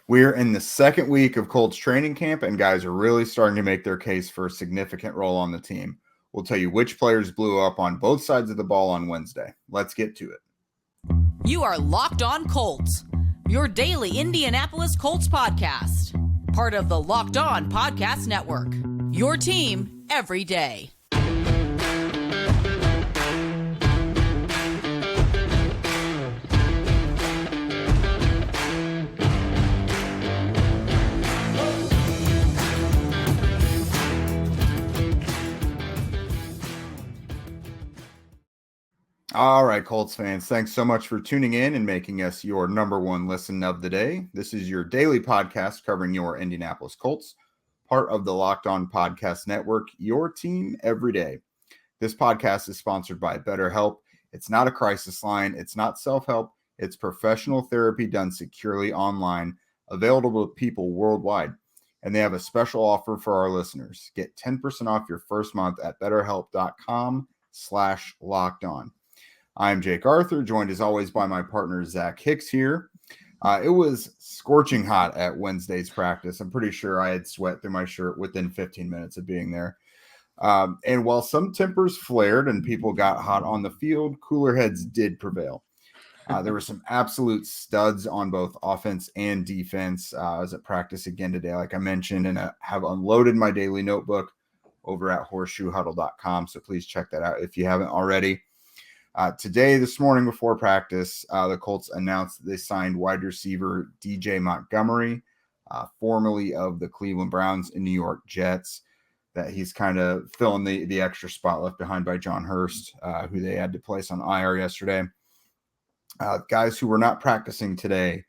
We're in the second week of Colts training camp, and guys are really starting to make their case for a significant role on the team. We'll tell you which players blew up on both sides of the ball on Wednesday. Let's get to it. You are Locked On Colts, your daily Indianapolis Colts podcast. Part of the Locked On Podcast Network, your team every day. All right, Colts fans, thanks so much for tuning in and making us your number one listen of the day. This is your daily podcast covering your Indianapolis Colts, part of the Locked On Podcast Network, your team every day. This podcast is sponsored by BetterHelp. It's not a crisis line. It's not self-help. It's professional therapy done securely online, available to people worldwide. And they have a special offer for our listeners. Get 10% off your first month at betterhelp.com/lockedon. I'm Jake Arthur, joined as always by my partner, Zach Hicks here. It was scorching hot at Wednesday's practice. I'm pretty sure I had sweat through my shirt within 15 minutes of being there. And while some tempers flared and people got hot on the field, cooler heads did prevail. There were some absolute studs on both offense and defense. I was at practice again today, like I mentioned, and I have unloaded my daily notebook over at horseshoehuddle.com. So please check that out if you haven't already. This morning before practice, the Colts announced that they signed wide receiver DJ Montgomery, formerly of the Cleveland Browns and New York Jets, that he's kind of filling the extra spot left behind by John Hurst, who they had to place on IR yesterday. Guys who were not practicing today,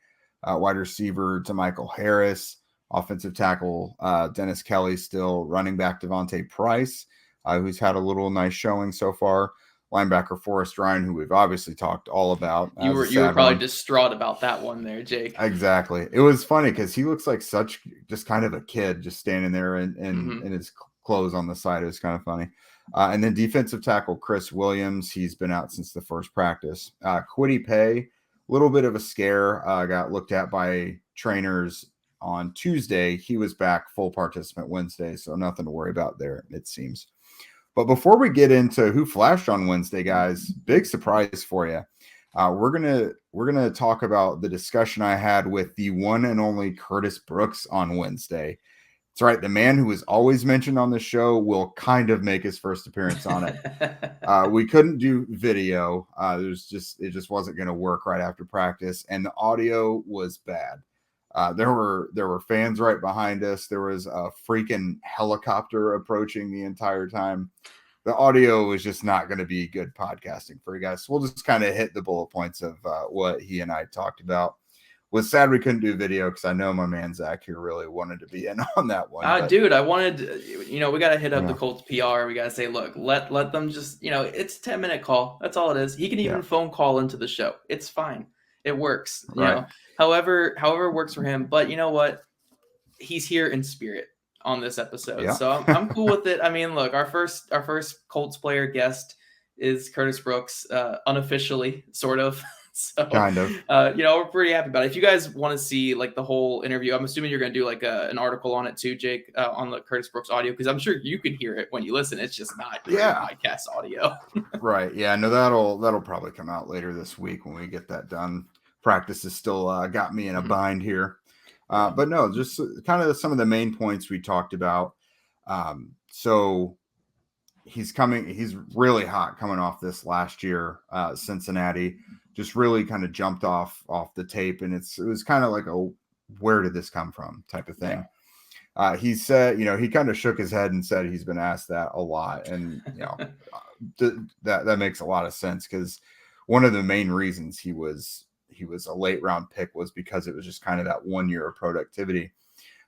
wide receiver DeMichael Harris, offensive tackle Dennis Kelly, still running back Devontae Price, who's had a little nice showing so far. Linebacker Forrest Ryan, who we've obviously talked all about. You were probably distraught about that one there, Jake. Exactly. It was funny because he looks like just kind of a kid just standing there in his clothes on the side. It was kind of funny. And then defensive tackle Chris Williams, he's been out since the first practice. Kwity Paye, a little bit of a scare, got looked at by trainers on Tuesday. He was back full participant Wednesday, so nothing to worry about there, it seems. But before we get into who flashed on Wednesday, guys, big surprise for you. We're gonna talk about the discussion I had with the one and only Curtis Brooks on Wednesday. That's right, the man who was always mentioned on the show will kind of make his first appearance on it. We couldn't do video. It just wasn't going to work right after practice, and the audio was bad. There were fans right behind us. There was a freaking helicopter approaching the entire time. The audio was just not going to be good podcasting for you guys. So we'll just kind of hit the bullet points of what he and I talked about. Was sad we couldn't do video because I know my man Zach here really wanted to be in on that one. Dude, I wanted, we got to hit up the Colts PR. We got to say, look, let them just, it's a 10-minute call. That's all it is. He can even phone call into the show. It's fine. It works. You know, however it works for him. But you know what? He's here in spirit on this episode. Yeah. So I'm cool with it. I mean, look, our first Colts player guest is Curtis Brooks, unofficially, sort of. So kind of, we're pretty happy about it. If you guys want to see like the whole interview, I'm assuming you're going to do like an article on it too, Jake, on the Curtis Brooks audio, because I'm sure you can hear it when you listen. It's just not podcast audio. Right. Yeah. No, that'll probably come out later this week when we get that done. Practice has still got me in a bind here. But no, just kind of some of the main points we talked about. So he's really hot coming off this last year, Cincinnati. Just really kind of jumped off the tape, and it was kind of like where did this come from type of thing. He said, he kind of shook his head and said he's been asked that a lot, and that makes a lot of sense because one of the main reasons he was a late round pick was because it was just kind of that 1 year of productivity.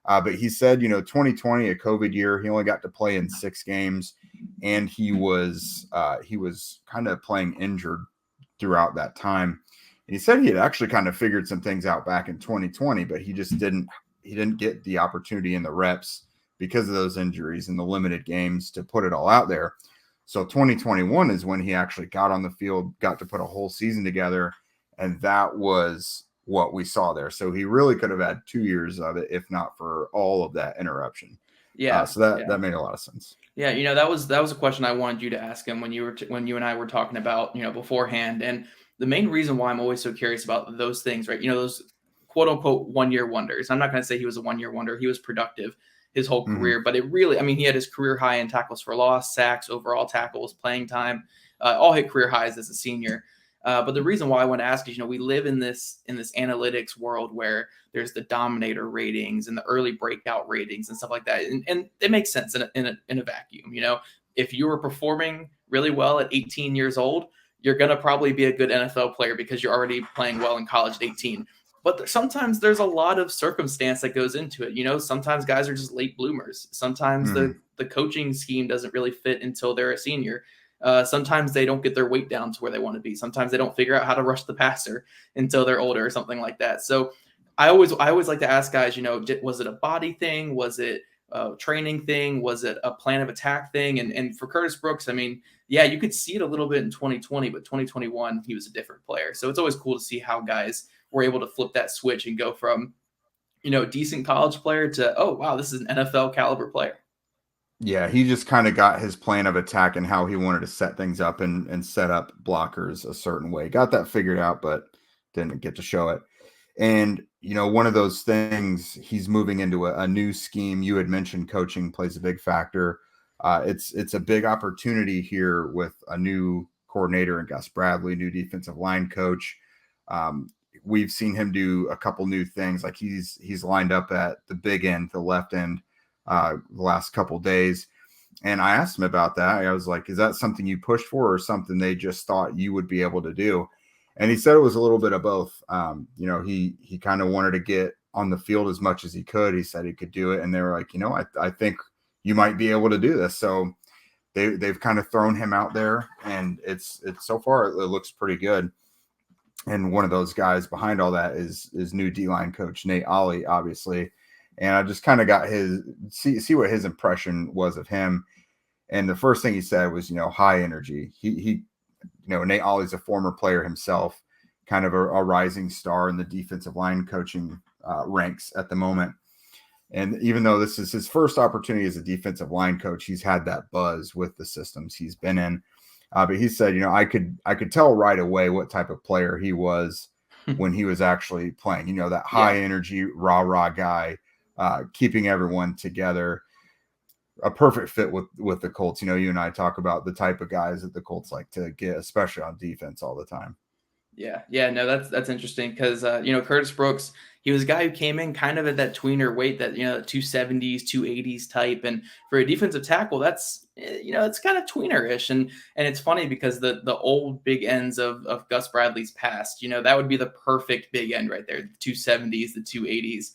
But he said, 2020, a COVID year, he only got to play in 6 games, and he was kind of playing injured throughout that time. And he said he had actually kind of figured some things out back in 2020, but he just didn't get the opportunity and the reps because of those injuries and the limited games to put it all out there. So 2021 is when he actually got on the field, got to put a whole season together. And that was what we saw there. So he really could have had 2 years of it, if not for all of that interruption. Yeah. So that made a lot of sense. Yeah. That was a question I wanted you to ask him when you and I were talking about, beforehand. And the main reason why I'm always so curious about those things, right? Those quote unquote 1 year wonders. I'm not going to say he was a 1 year wonder. He was productive his whole career, but it really, he had his career high in tackles for loss, sacks, overall tackles, playing time, all hit career highs as a senior. But the reason why I want to ask is, we live in this analytics world where there's the dominator ratings and the early breakout ratings and stuff like that. And it makes sense in a vacuum. If you were performing really well at 18 years old, you're going to probably be a good NFL player because you're already playing well in college at 18. But sometimes there's a lot of circumstance that goes into it. Sometimes guys are just late bloomers. Sometimes the coaching scheme doesn't really fit until they're a senior. Sometimes they don't get their weight down to where they want to be. Sometimes they don't figure out how to rush the passer until they're older or something like that. So I always like to ask guys, was it a body thing? Was it a training thing? Was it a plan of attack thing? And for Curtis Brooks, you could see it a little bit in 2020, but 2021, he was a different player. So it's always cool to see how guys were able to flip that switch and go from, decent college player to, oh, wow, this is an NFL caliber player. Yeah, he just kind of got his plan of attack and how he wanted to set things up and set up blockers a certain way. Got that figured out, but didn't get to show it. And, one of those things, he's moving into a new scheme. You had mentioned coaching plays a big factor. It's a big opportunity here with a new coordinator and Gus Bradley, new defensive line coach. We've seen him do a couple new things. Like he's lined up at the big end, the left end, the last couple days. And I asked him about that. I was like, is that something you pushed for or something they just thought you would be able to do? And he said it was a little bit of both. He kind of wanted to get on the field as much as he could. He said he could do it. And they were like, I think you might be able to do this. So they've kind of thrown him out there, and it's so far it looks pretty good. And one of those guys behind all that is new D-line coach Nate Ollie, obviously. And I just kind of got see what his impression was of him. And the first thing he said was, high energy. He Nate Ollie's a former player himself, kind of a rising star in the defensive line coaching ranks at the moment. And even though this is his first opportunity as a defensive line coach, he's had that buzz with the systems he's been in. But he said, I could tell right away what type of player he was when he was actually playing, that high energy, rah guy, keeping everyone together. A perfect fit with the Colts. You and I talk about the type of guys that the Colts like to get, especially on defense all the time. Yeah. No, that's interesting because, Curtis Brooks, he was a guy who came in kind of at that tweener weight, that, 270s, 280s type. And for a defensive tackle, that's, it's kind of tweener-ish. And it's funny because the old big ends of Gus Bradley's past, that would be the perfect big end right there, the 270s, the 280s.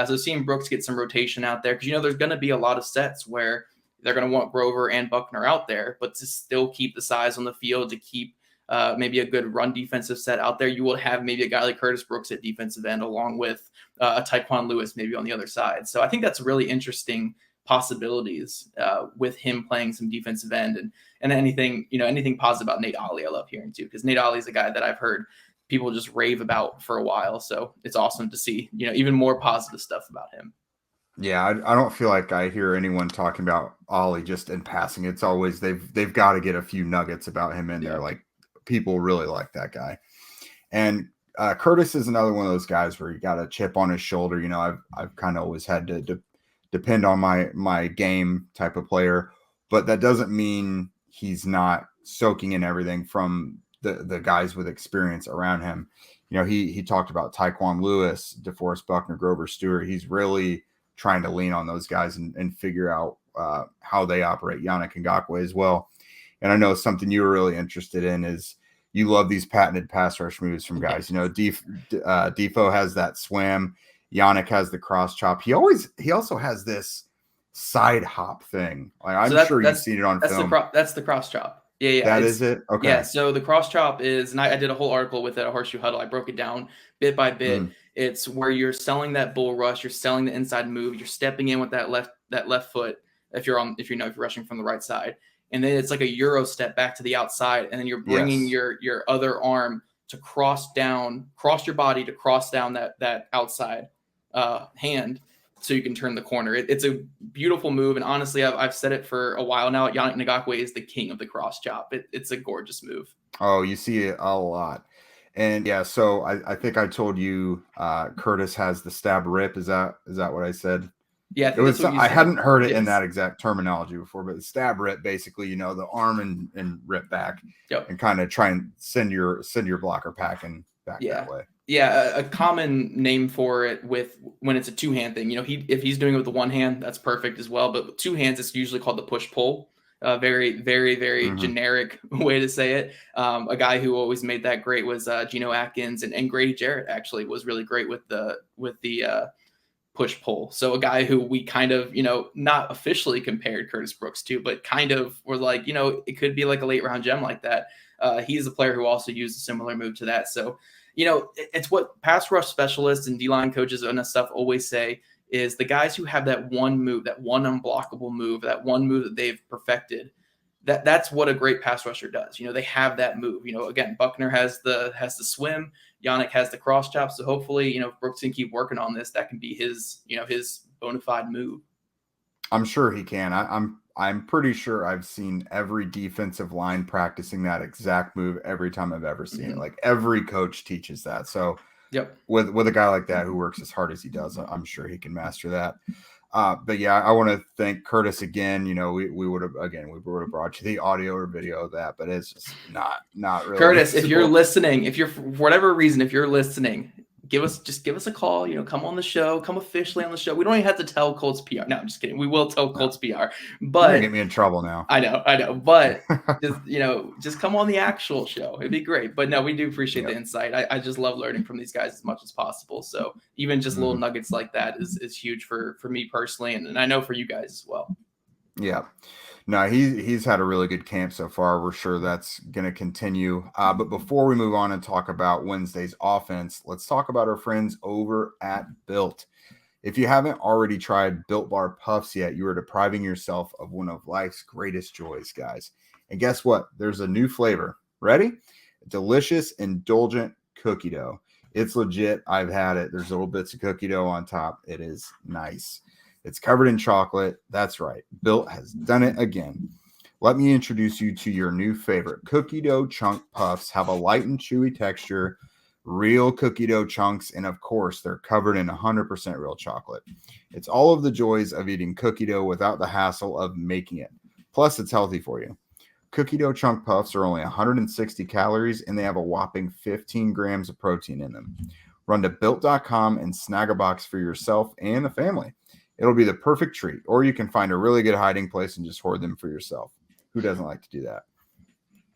So seeing Brooks get some rotation out there, because, there's going to be a lot of sets where they're going to want Grover and Buckner out there, but to still keep the size on the field, to keep maybe a good run defensive set out there, you will have maybe a guy like Curtis Brooks at defensive end, along with a Tyquan Lewis maybe on the other side. So I think that's really interesting possibilities with him playing some defensive end, and anything positive about Nate Ollie I love hearing too, because Nate Ollie is a guy that I've heard people just rave about for a while. So it's awesome to see, even more positive stuff about him. Yeah, I don't feel like I hear anyone talking about Ollie just in passing. It's always they've got to get a few nuggets about him in there. Like, people really like that guy. And Curtis is another one of those guys where you got a chip on his shoulder. I've kind of always had to depend on my game type of player, but that doesn't mean he's not soaking in everything from the guys with experience around him. He talked about Tyquan Lewis, DeForest Buckner, Grover Stewart. He's really trying to lean on those guys and figure out how they operate. Yannick Ngakoue as well. And I know something you were really interested in is you love these patented pass rush moves from guys. Defoe has that swim. Yannick has the cross chop. He also has this side hop thing. Like, I'm sure you've seen it on film. That's the cross chop. Yeah. That is it? Okay. Yeah, so the cross chop is, and I did a whole article with it at Horseshoe Huddle. I broke it down bit by bit. It's where you're selling that bull rush, you're selling the inside move, you're stepping in with that left foot if you're rushing from the right side. And then it's like a Euro step back to the outside, and then you're bringing your other arm to cross your body to cross down that outside hand so you can turn the corner. It's a beautiful move. And honestly, I've said it for a while now. Yannick Ngakoue is the king of the cross chop. It's a gorgeous move. Oh, you see it a lot. And yeah, so I think I told you Curtis has the stab rip. Is that what I said? Yeah, I hadn't heard it in that exact terminology before, but the stab rip, basically, the arm and rip back, and kind of try and send your blocker packing back that way. Yeah, a common name for it when it's a two-hand thing. If he's doing it with the one hand, that's perfect as well. But with two hands, it's usually called the push-pull. Very, very, very generic way to say it. A guy who always made that great was Geno Atkins, and Grady Jarrett actually was really great with the push-pull. So a guy who we kind of, not officially compared Curtis Brooks to, but kind of were like, it could be like a late-round gem like that. He's a player who also used a similar move to that. So, it's what pass rush specialists and D-line coaches and stuff always say is the guys who have that one move, that one unblockable move, that one move that they've perfected, that's what a great pass rusher does. They have that move. Again, Buckner has the swim, Yannick has the cross chop. So hopefully, if Brooks can keep working on this, that can be his bona fide move. I'm sure he can. I'm pretty sure I've seen every defensive line practicing that exact move every time I've ever seen it. Like every coach teaches that. So with a guy like that who works as hard as he does, I'm sure he can master that. But yeah, I want to thank Curtis again. We would have brought you the audio or video of that, but it's just not really. Curtis, if you're listening, for whatever reason, if you're listening, give us a call, come on the show, come officially on the show. We don't even have to tell Colts PR. No, I'm just kidding. We will tell Colts PR, but you're gonna get me in trouble now. I know, but just come on the actual show. It'd be great. But no, we do appreciate the insight. I just love learning from these guys as much as possible. So even just little nuggets like that is huge for me personally. And I know for you guys as well. Yeah. No, he's had a really good camp so far. We're sure that's going to continue. But before we move on and talk about Wednesday's offense, let's talk about our friends over at Built. If you haven't already tried Built Bar Puffs yet, you are depriving yourself of one of life's greatest joys, guys. And guess what? There's a new flavor. Ready? Delicious, indulgent cookie dough. It's legit. I've had it. There's little bits of cookie dough on top. It is nice. It's covered in chocolate. That's right. Built has done it again. Let me introduce you to your new favorite. Cookie dough chunk puffs have a light and chewy texture, real cookie dough chunks, and of course, they're covered in 100% real chocolate. It's all of the joys of eating cookie dough without the hassle of making it. Plus, it's healthy for you. Cookie dough chunk puffs are only 160 calories, and they have a whopping 15 grams of protein in them. Run to Built.com and snag a box for yourself and the family. It'll be the perfect treat, or you can find a really good hiding place and just hoard them for yourself. Who doesn't like to do that?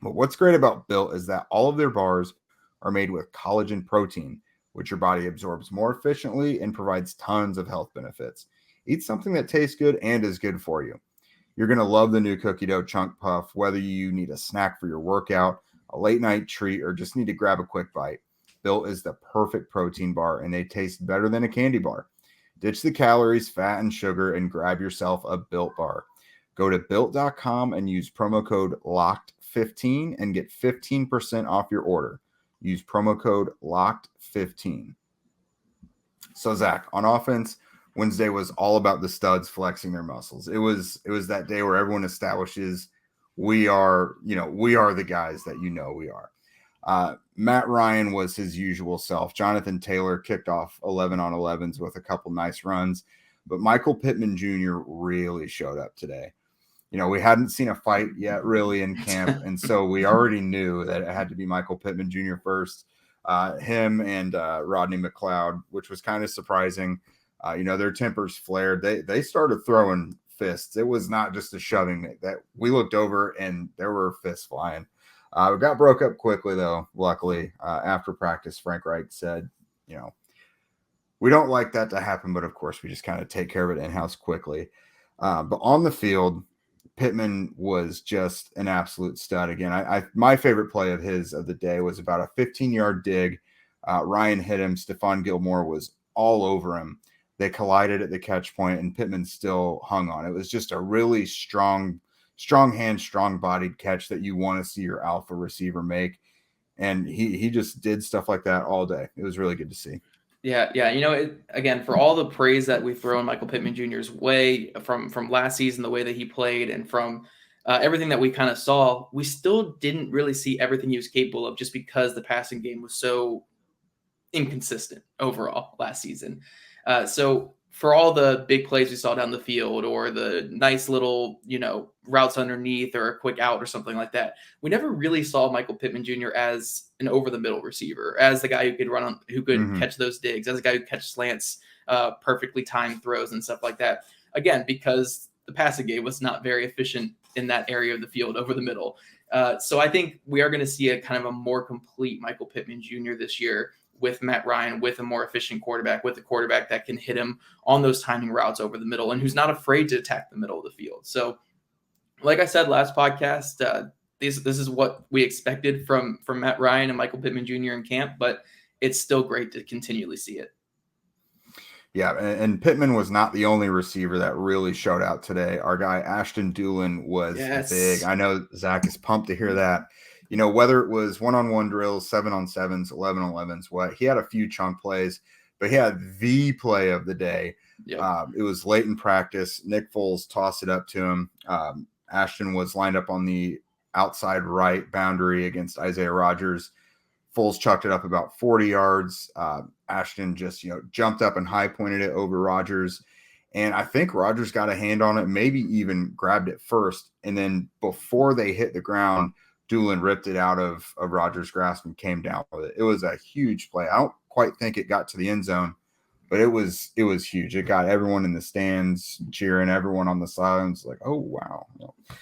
But what's great about Built is that all of their bars are made with collagen protein, which your body absorbs more efficiently and provides tons of health benefits. Eat something that tastes good and is good for you. You're going to love the new cookie dough chunk puff, whether you need a snack for your workout, a late night treat, or just need to grab a quick bite. Built is the perfect protein bar, and they taste better than a candy bar. Ditch the calories, fat, and sugar, and grab yourself a Built bar. Go to Built.com and use promo code LOCKED15 and get 15% off your order. Use promo code LOCKED15. So, Zach, on offense, Wednesday was all about the studs flexing their muscles. It was that day where everyone establishes we are the guys that we are. Matt Ryan was his usual self. Jonathan Taylor kicked off 11 on 11s with a couple nice runs, but Michael Pittman Jr. really showed up today. We hadn't seen a fight yet really in camp, and so we already knew that it had to be Michael Pittman Jr. first, him and Rodney McLeod, which was kind of surprising. Their tempers flared. They started throwing fists. It was not just a shoving that we looked over and there were fists flying. It got broke up quickly, though, luckily. After practice, Frank Reich said, we don't like that to happen, but of course, we just kind of take care of it in-house quickly. But on the field, Pittman was just an absolute stud. Again, my favorite play of the day was about a 15-yard dig. Ryan hit him. Stephon Gilmore was all over him. They collided at the catch point, and Pittman still hung on. It was just a really strong hand, strong-bodied catch that you want to see your alpha receiver make. And he just did stuff like that all day. It was really good to see. Yeah. Again, for all the praise that we've thrown Michael Pittman Jr.'s way from last season, the way that he played, and from everything that we kind of saw, we still didn't really see everything he was capable of, just because the passing game was so inconsistent overall last season. So for all the big plays we saw down the field, or the nice little, routes underneath, or a quick out or something like that, we never really saw Michael Pittman Jr. as an over the middle receiver, as the guy who could who could catch those digs, as a guy who could catch slants, perfectly timed throws and stuff like that. Again, because the passing game was not very efficient in that area of the field over the middle. So I think we are going to see a kind of a more complete Michael Pittman Jr. this year, with Matt Ryan, with a more efficient quarterback, with a quarterback that can hit him on those timing routes over the middle, and who's not afraid to attack the middle of the field. So like I said last podcast, this is what we expected from Matt Ryan and Michael Pittman Jr. in camp, but it's still great to continually see it. Yeah, and Pittman was not the only receiver that really showed out today. Our guy Ashton Dulin was big. I know Zach is pumped to hear that. Whether it was 1-on-1 drills, 7-on-7s, 11-on-11s, he had a few chunk plays, but he had the play of the day. Yep. It was late in practice. Nick Foles tossed it up to him. Ashton was lined up on the outside right boundary against Isaiah Rodgers. Foles chucked it up about 40 yards. Ashton just, jumped up and high pointed it over Rodgers. And I think Rodgers got a hand on it, maybe even grabbed it first. And then before they hit the ground, Dulin ripped it out of Rodgers' grasp and came down with it. It was a huge play. I don't quite think it got to the end zone, but it was huge. It got everyone in the stands cheering, everyone on the sidelines like, oh wow.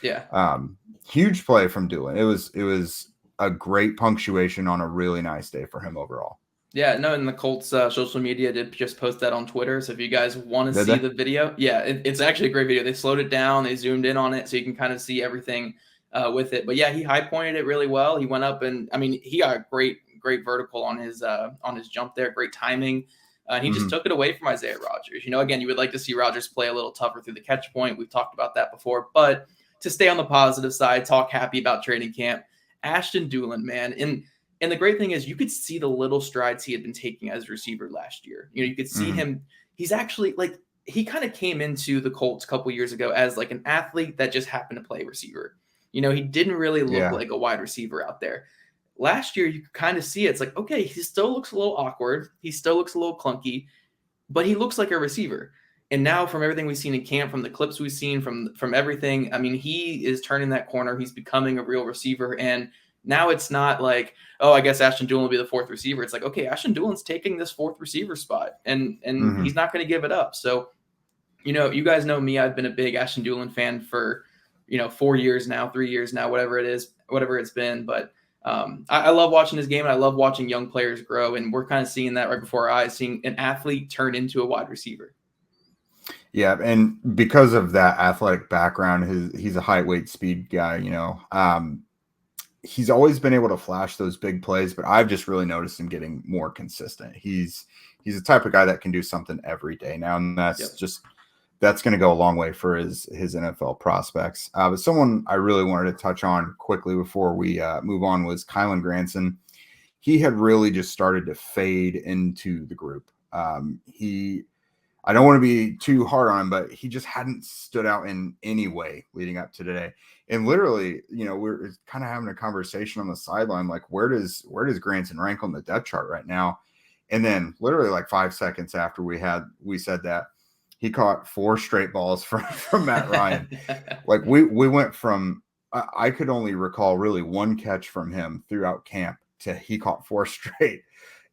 Yeah. Huge play from Dulin. It was a great punctuation on a really nice day for him overall. Yeah, no, and the Colts social media did just post that on Twitter. So if you guys want to see the video, it's actually a great video. They slowed it down, they zoomed in on it, so you can kind of see everything with it. But yeah, he high pointed it really well. He went up, and he got a great vertical on his jump there, great timing. And he just took it away from Isaiah Rodgers. Again, you would like to see Rodgers play a little tougher through the catch point. We've talked about that before, but to stay on the positive side, talk happy about training camp, Ashton Dulin, man. And the great thing is you could see the little strides he had been taking as a receiver last year. You could see him. He's actually he kind of came into the Colts a couple years ago as like an athlete that just happened to play receiver. He didn't really look like a wide receiver out there. Last year, you could kind of see it. It's like, okay, he still looks a little awkward. He still looks a little clunky, but he looks like a receiver. And now from everything we've seen in camp, from the clips we've seen, from everything, he is turning that corner. He's becoming a real receiver. And now it's not like, oh, I guess Ashton Dulin will be the fourth receiver. It's like, okay, Ashton Dulin's taking this fourth receiver spot, and he's not going to give it up. So, you guys know me. I've been a big Ashton Dulin fan for, 4 years now, 3 years now, whatever it's been. But I love watching this game, and I love watching young players grow. And we're kind of seeing that right before our eyes, seeing an athlete turn into a wide receiver. Yeah, and because of that athletic background, he's a height, weight, speed guy, he's always been able to flash those big plays, but I've just really noticed him getting more consistent. He's the type of guy that can do something every day now, and that's going to go a long way for his NFL prospects. But someone I really wanted to touch on quickly before we move on was Kylen Granson. He had really just started to fade into the group. I don't want to be too hard on him, but he just hadn't stood out in any way leading up to today. And literally, we're kind of having a conversation on the sideline, like where does Granson rank on the depth chart right now? And then literally like 5 seconds after we said that, he caught 4 straight balls from Matt Ryan. Like we went from, I could only recall really 1 catch from him throughout camp to he caught 4 straight.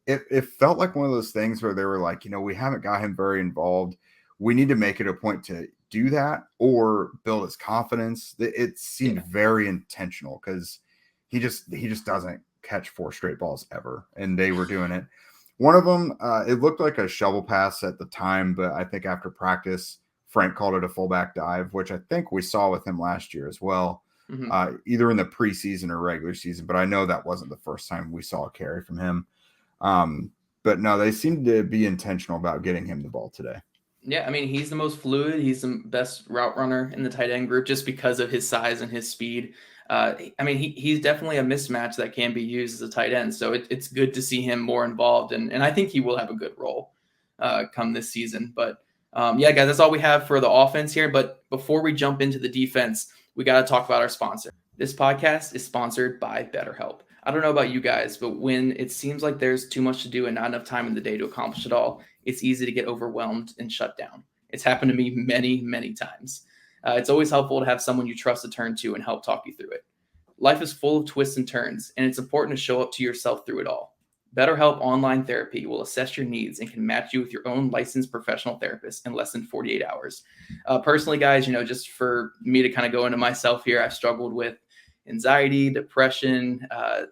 It felt like one of those things where they were like, we haven't got him very involved. We need to make it a point to do that or build his confidence. It seemed very intentional because he just doesn't catch 4 straight balls ever, and they were doing it. One of them, it looked like a shovel pass at the time, but I think after practice, Frank called it a fullback dive, which I think we saw with him last year as well, either in the preseason or regular season. But I know that wasn't the first time we saw a carry from him. But no, they seem to be intentional about getting him the ball today. Yeah, he's the most fluid. He's the best route runner in the tight end group just because of his size and his speed. I mean, he's definitely a mismatch that can be used as a tight end. So it's good to see him more involved. And I think he will have a good role come this season. But yeah, guys, that's all we have for the offense here. But before we jump into the defense, we got to talk about our sponsor. This podcast is sponsored by BetterHelp. I don't know about you guys, but when it seems like there's too much to do and not enough time in the day to accomplish it all, it's easy to get overwhelmed and shut down. It's happened to me many, many times. It's always helpful to have someone you trust to turn to and help talk you through it. Life is full of twists and turns, and it's important to show up to yourself through it all. BetterHelp Online Therapy will assess your needs and can match you with your own licensed professional therapist in less than 48 hours. Personally, guys, just for me to kind of go into myself here, I've struggled with anxiety, depression,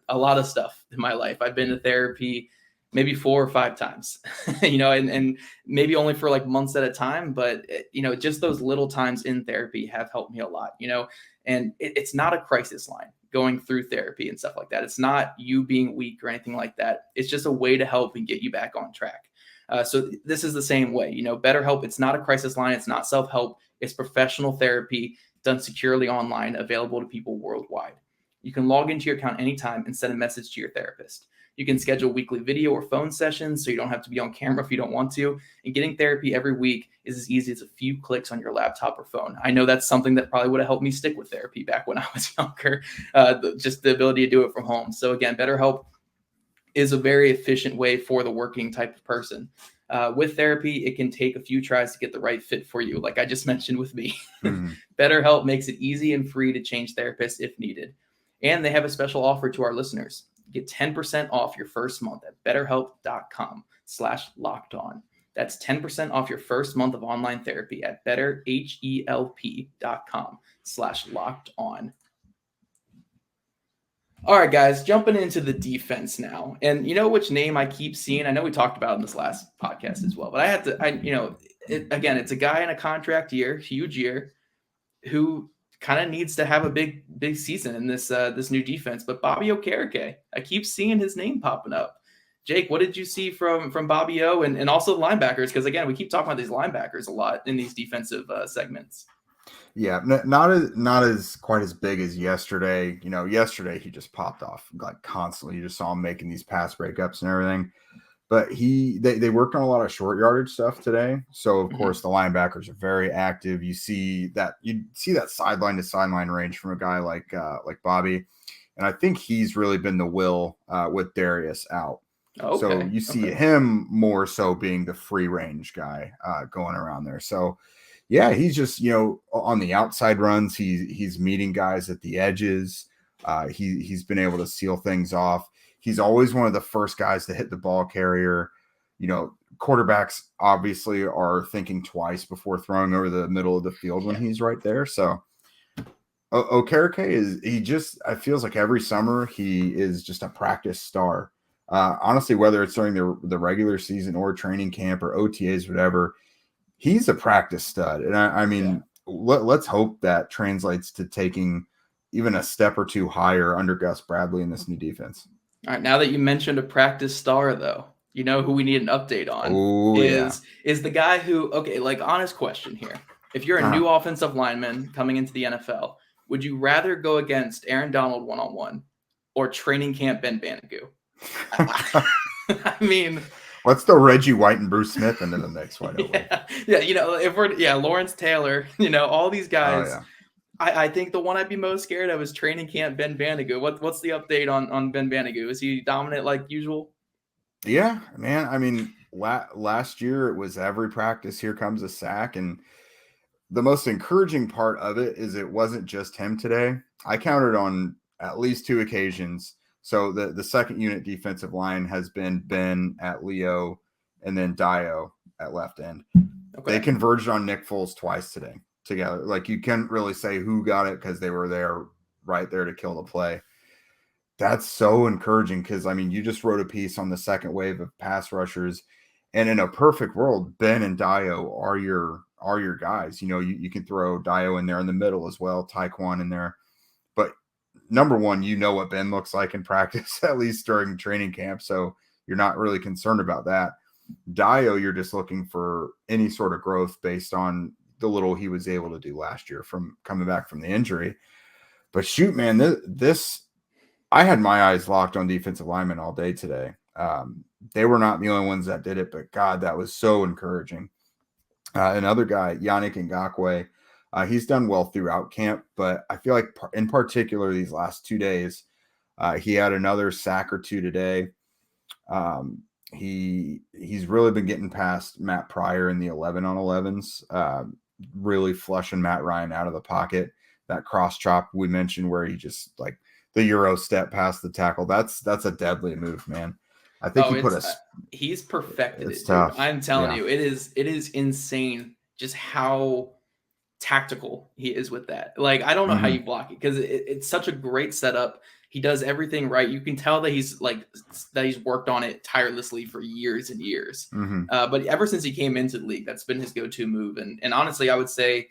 a lot of stuff in my life. I've been to therapy maybe 4 or 5 times, and maybe only for like months at a time. But, just those little times in therapy have helped me a lot, and it's not a crisis line going through therapy and stuff like that. It's not you being weak or anything like that. It's just a way to help and get you back on track. So this is the same way, BetterHelp. It's not a crisis line. It's not self-help. It's professional therapy done securely online, available to people worldwide. You can log into your account anytime and send a message to your therapist. You can schedule weekly video or phone sessions so you don't have to be on camera if you don't want to. And getting therapy every week is as easy as a few clicks on your laptop or phone. I know that's something that probably would have helped me stick with therapy back when I was younger, just the ability to do it from home. So again, BetterHelp is a very efficient way for the working type of person. With therapy, it can take a few tries to get the right fit for you, like I just mentioned with me. Mm-hmm. BetterHelp makes it easy and free to change therapists if needed. And they have a special offer to our listeners. Get 10% off your first month at betterhelp.com/lockedon. That's 10% off your first month of online therapy at betterhelp.com/lockedon. All right, guys, jumping into the defense now. And you know which name I keep seeing? I know we talked about it in this last podcast as well, but it's a guy in a contract year, huge year, who kind of needs to have a big season in this new defense. But Bobby Okereke, I keep seeing his name popping up. Jake, what did you see from Bobby O and also the linebackers? Because again, we keep talking about these linebackers a lot in these defensive segments. Yeah, not as quite as big as yesterday. Yesterday he just popped off like constantly. You just saw him making these pass breakups and everything. But they worked on a lot of short yardage stuff today. So of course the linebackers are very active. You see that sideline to sideline range from a guy like Bobby, and I think he's really been the will with Darius out. Okay. So you see him more so being the free range guy going around there. So yeah, he's just on the outside runs. He's meeting guys at the edges. He's been able to seal things off. He's always one of the first guys to hit the ball carrier. Quarterbacks obviously are thinking twice before throwing over the middle of the field when he's right there. So Okereke I feels like every summer he is just a practice star. Honestly, whether it's during the regular season or training camp or OTAs, whatever, he's a practice stud. And let's hope that translates to taking even a step or two higher under Gus Bradley in this new defense. All right, now that you mentioned a practice star, though, who we need an update on is the guy who, honest question here. If you're a new offensive lineman coming into the NFL, would you rather go against Aaron Donald one-on-one or training camp Ben Banogu? I mean, let's throw Reggie White and Bruce Smith into the mix. Why don't we? If we're Lawrence Taylor, all these guys. Oh, yeah. I think the one I'd be most scared of is training camp Ben Banogu. What's the update on Ben Banogu? Is he dominant like usual? Yeah, man. I mean, last year it was every practice, here comes a sack. And the most encouraging part of it is it wasn't just him today. I counted on at least 2 occasions. So the second unit defensive line has been Ben at Leo and then Dayo at left end. Okay. They converged on Nick Foles twice today together. Like, you can't really say who got it because they were there right there to kill the play. That's so encouraging because, I mean, you just wrote a piece on the second wave of pass rushers, and in a perfect world, Ben and Dayo are your guys. You can throw Dayo in there in the middle as well, Tyquan in there. But number one, what Ben looks like in practice, at least during training camp, so you're not really concerned about that. Dayo, you're just looking for any sort of growth based on the little he was able to do last year from coming back from the injury. But shoot, man, this I had my eyes locked on defensive linemen all day today. They were not the only ones that did it, but God, that was so encouraging. Another guy, Yannick Ngakoue, he's done well throughout camp, but I feel like in particular these last 2 days, he had another sack or two today. He's really been getting past Matt Pryor in the 11-on-11s, really flushing Matt Ryan out of the pocket. That cross chop we mentioned where he just like the Euro step past the tackle. That's a deadly move, man. I think he's perfected it. Tough. I'm telling you, it is insane just how tactical he is with that. Like, I don't know how you block it because it's such a great setup. He does everything right. You can tell that he's worked on it tirelessly for years and years. But ever since he came into the league, that's been his go-to move. And honestly, I would say,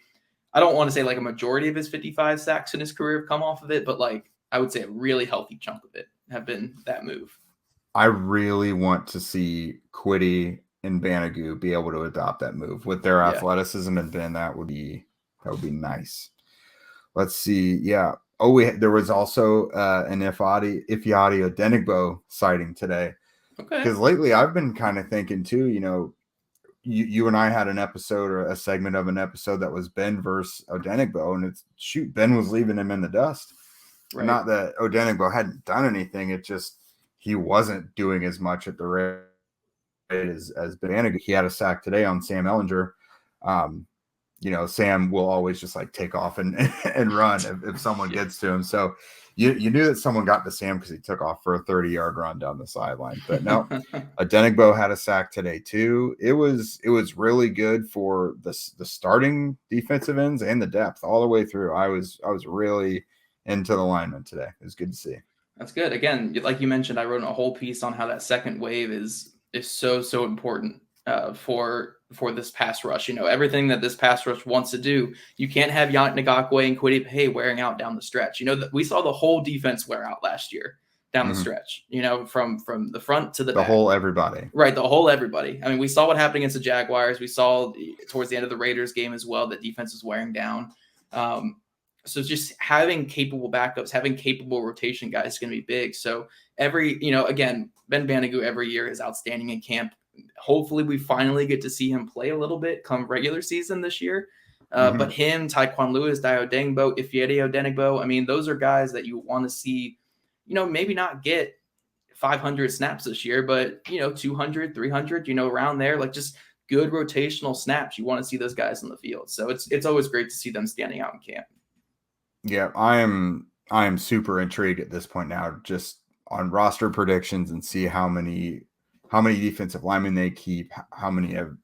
I don't want to say like a majority of his 55 sacks in his career have come off of it, but like I would say a really healthy chunk of it have been that move. I really want to see Quiddy and Banogu be able to adopt that move with their athleticism and Ben. That would be nice. Let's see. Yeah. Oh, there was also an Ifeadi Odeyingbo sighting today. Okay. Because lately I've been kind of thinking too, you and I had an episode or a segment of an episode that was Ben versus Odeyingbo, and Ben was leaving him in the dust. Right. Not that Odeyingbo hadn't done anything. It just, he wasn't doing as much at the rate as Banogu. He had a sack today on Sam Ehlinger. Sam will always just like take off and run if someone gets to him. So you knew that someone got to Sam because he took off for a 30-yard run down the sideline. But no, Odeyingbo had a sack today too. It was really good for the starting defensive ends and the depth all the way through. I was really into the linemen today. It was good to see. That's good. Again, like you mentioned, I wrote a whole piece on how that second wave is so important for this pass rush. Everything that this pass rush wants to do, you can't have Yannick Ngakoue and Kwity Paye wearing out down the stretch. We saw the whole defense wear out last year down the stretch, from the front to the back. Whole everybody. Right, the whole everybody. I mean, we saw what happened against the Jaguars. We saw towards the end of the Raiders game as well that defense was wearing down. So just having capable backups, having capable rotation guys is going to be big. So again, Ben Banogu every year is outstanding in camp. Hopefully we finally get to see him play a little bit come regular season this year. But him, Tyquan Lewis, Dayo Odeyingbo, Ifeadi Odeyingbo, I mean, those are guys that you want to see, maybe not get 500 snaps this year, but, 200, 300, around there, like just good rotational snaps. You want to see those guys in the field. So it's always great to see them standing out in camp. Yeah, I am super intrigued at this point now, just on roster predictions and see how many defensive linemen they keep, how many have,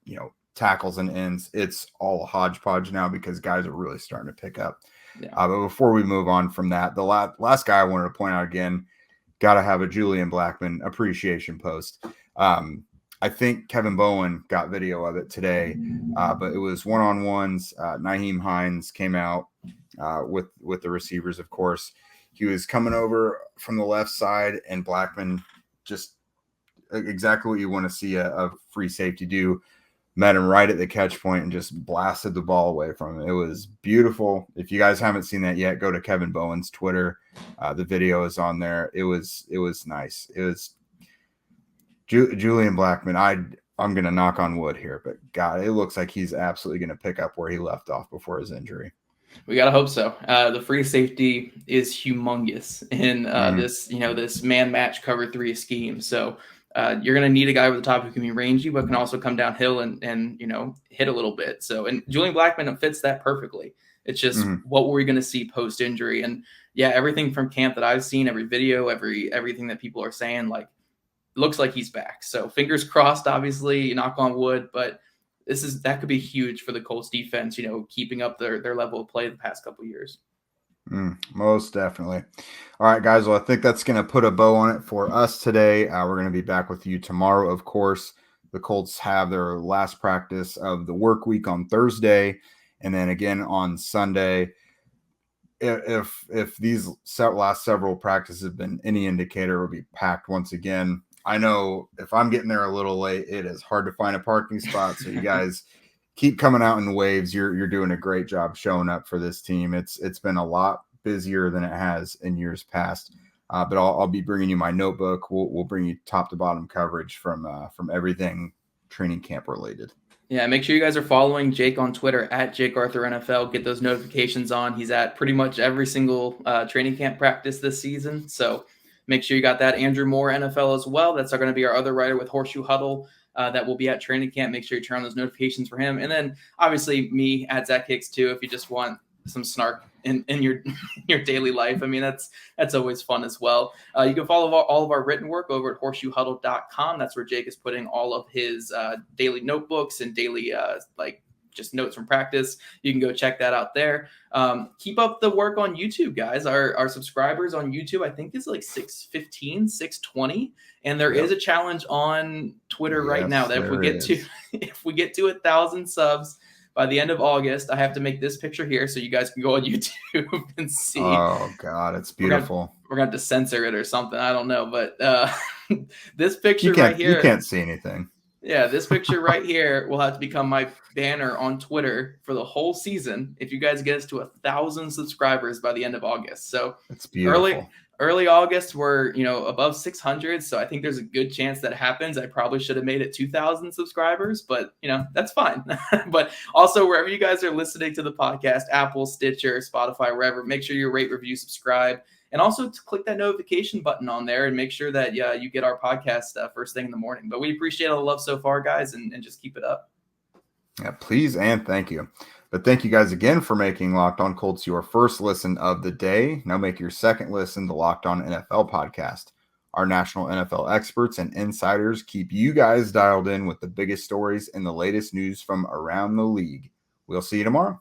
tackles and ends. It's all a hodgepodge now because guys are really starting to pick up. Yeah. But before we move on from that, the last guy I wanted to point out again, got to have a Julian Blackmon appreciation post. I think Kevin Bowen got video of it today, but it was one-on-ones. Nyheim Hines came out with the receivers, of course. He was coming over from the left side, and Blackmon, just exactly what you want to see a free safety do, met him right at the catch point and just blasted the ball away from him. It was beautiful. If you guys haven't seen that yet, go to Kevin Bowen's Twitter. The video is on there. It was nice. It was Julian Blackmon. I'm going to knock on wood here, but God, it looks like he's absolutely going to pick up where he left off before his injury. We got to hope so. The free safety is humongous in this man match cover 3 scheme. So you're going to need a guy over the top who can be rangy, but can also come downhill and hit a little bit. So, and Julian Blackmon fits that perfectly. It's just what we're going to see post injury. And yeah, everything from camp that I've seen, every video, everything that people are saying, like, looks like he's back. So fingers crossed, obviously, knock on wood, but that could be huge for the Colts defense, keeping up their level of play the past couple of years. Most definitely. All right, guys. Well, I think that's going to put a bow on it for us today. We're going to be back with you tomorrow. Of course, the Colts have their last practice of the work week on Thursday, and then again on Sunday. If these last several practices have been any indicator, will be packed once again. I know if I'm getting there a little late, it is hard to find a parking spot. So you guys keep coming out in waves. You're doing a great job showing up for this team. It's been a lot busier than it has in years past. But I'll be bringing you my notebook. We'll bring you top to bottom coverage from everything training camp related. Yeah, make sure you guys are following Jake on Twitter at JakeArthurNFL. Get those notifications on. He's at pretty much every single training camp practice this season. So make sure you got that. Andrew Moore, NFL as well. That's going to be our other writer with Horseshoe Huddle that will be at training camp. Make sure you turn on those notifications for him. And then obviously me at Zach Hicks too, if you just want some snark in your daily life. I mean, that's always fun as well. You can follow all of our written work over at horseshoehuddle.com. That's where Jake is putting all of his daily notebooks and daily just notes from practice. You can go check that out there. Keep up the work on YouTube, guys. Our subscribers on YouTube, I think, is like 615, 620. And there is a challenge on Twitter right now that if we get to 1,000 subs by the end of August, I have to make this picture here so you guys can go on YouTube and see. Oh, God, it's beautiful. We're going to have to censor it or something. I don't know. But this picture right here. You can't see anything. Yeah, this picture right here will have to become my banner on Twitter for the whole season if you guys get us to 1,000 subscribers by the end of August. So it's beautiful. Early August, we're above 600, so I think there's a good chance that happens. I probably should have made it 2,000 subscribers, but that's fine. But also, wherever you guys are listening to the podcast, Apple, Stitcher, Spotify, wherever, make sure you rate, review, subscribe, and also to click that notification button on there and make sure that you get our podcast first thing in the morning. But we appreciate all the love so far, guys, and just keep it up. Yeah, please and thank you. But thank you guys again for making Locked On Colts your first listen of the day. Now make your second listen to Locked On NFL podcast. Our national NFL experts and insiders keep you guys dialed in with the biggest stories and the latest news from around the league. We'll see you tomorrow.